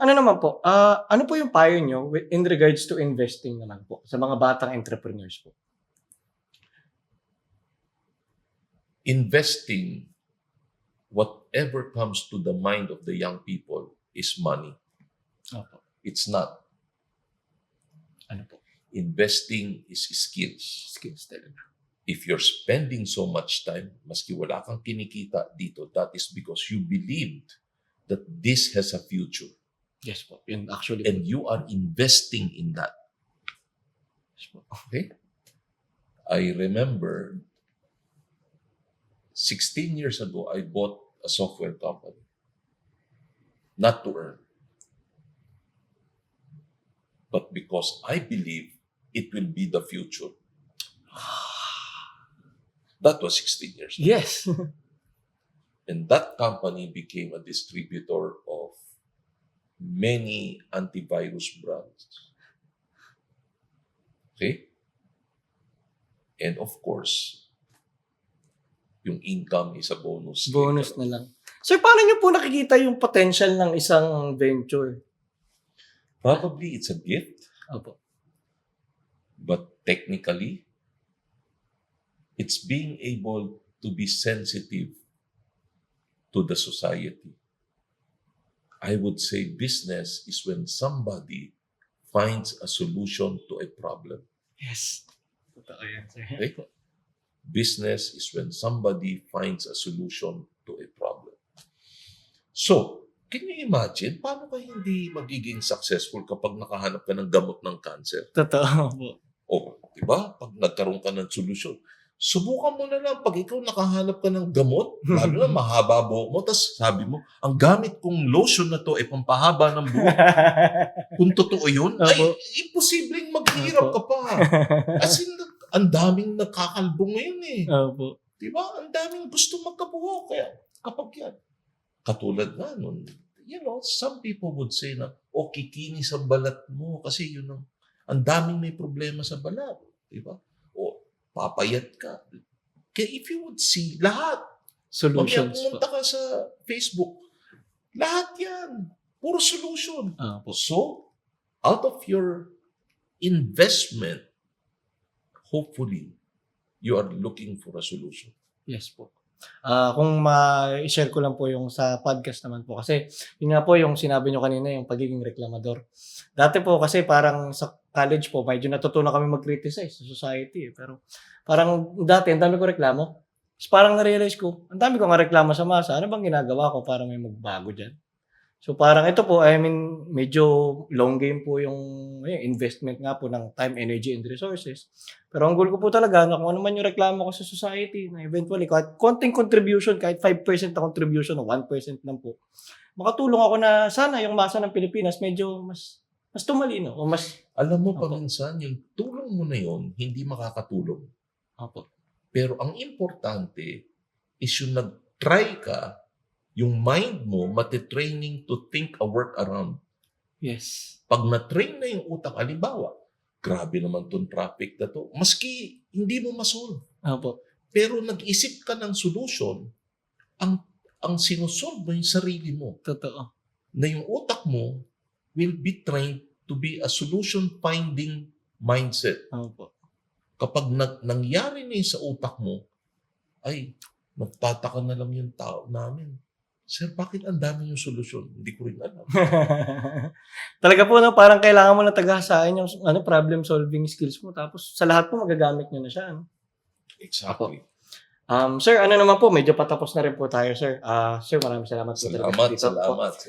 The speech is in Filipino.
ano naman po, ano po yung payo nyo in regards to investing naman po sa mga batang entrepreneurs po? Investing, whatever comes to the mind of the young people is money. Opo. It's not. Ano po? Investing is skills. Skills talaga. If you're spending so much time, maski wala kang kinikita dito, that is because you believed that this has a future. Yes po. Yun actually. And you are investing in that. Yes po. Okay? I remember 16 years ago, I bought a software company. Not to earn. But because I believe it will be the future. That was 16 years ago. Yes. And that company became a distributor of many antivirus brands. Okay? And of course, yung income is a bonus. Bonus na lang. Sir, paano nyo po nakikita yung potential ng isang venture? Probably it's a gift, Opo. but technically, it's being able to be sensitive to the society. I would say business is when somebody finds a solution to a problem. Yes. Totoo yan, sir. Okay? Business is when somebody finds a solution to a problem. So, can you imagine, paano ka hindi magiging successful kapag nakahanap ka ng gamot ng cancer? Totoo po. O, di ba? Pag nagkaroon ka ng solusyon, subukan mo na lang pag ikaw nakahanap ka ng gamot, lalo na mahaba buhok mo, tapos sabi mo, ang gamit kong lotion na to ay pampahaba ng buhok. Kung totoo yun, ay imposibleng maghirap ka pa. As in, ang daming nakakalbo ngayon eh. Opo. Di ba? Ang daming gusto magkabuhok. Kaya kapag yan, katulad na nun, some people would say na, kikinis ang balat mo kasi yun ang daming may problema sa balat. Di ba? O, papayat ka. Kaya if you would see, lahat. Solutions po. Pumunta ka sa Facebook, lahat yan. Puro solution. Opo. So, out of your investment, hopefully, you are looking for a solution. Yes po. Kung ma-share ko lang po yung sa podcast naman po. Kasi yun nga po yung sinabi nyo kanina, yung pagiging reklamador. Dati po kasi parang sa college po, medyo natutunan kami mag-criticize sa society. Pero parang dati, ang dami ko reklamo. Tapos parang na-realize ko, ang dami ko nga reklamo sa masa. Ano bang ginagawa ko para may magbago dyan? So parang ito po, I mean, medyo long game po yung investment nga po ng time, energy, and resources. Pero ang goal ko po talaga, na kung ano man yung reklamo ko sa society, na eventually, kahit konting contribution, kahit 5% na contribution o 1% lang po, makatulong ako na sana yung masa ng Pilipinas medyo mas tumalino o mas... Alam mo, Opo. paminsan, yung tulong mo na yun, hindi makakatulong. Opo. Pero ang importante is yung nag-try ka, yung mind mo matitraining to think a workaround. Yes. Pag na-train na yung utak, halimbawa, grabe naman tong traffic na to, maski hindi mo masolve. Opo. Pero nag-isip ka ng solution, ang sinusolve mo yung sarili mo. Totoo. Na yung utak mo will be trained to be a solution-finding mindset. Opo. Kapag nangyari na yun sa utak mo, ay, nagtataka na lang yung tao namin. Sir, bakit ang dami yung solusyon? Hindi ko rin alam. Talaga po, no, parang kailangan mo na tagasain yung problem-solving skills mo. Tapos sa lahat po, magagamit nyo na siya. Ano? Exactly. Sir, ano naman po, medyo patapos na rin po tayo, sir. Sir, maraming salamat po. Salamat.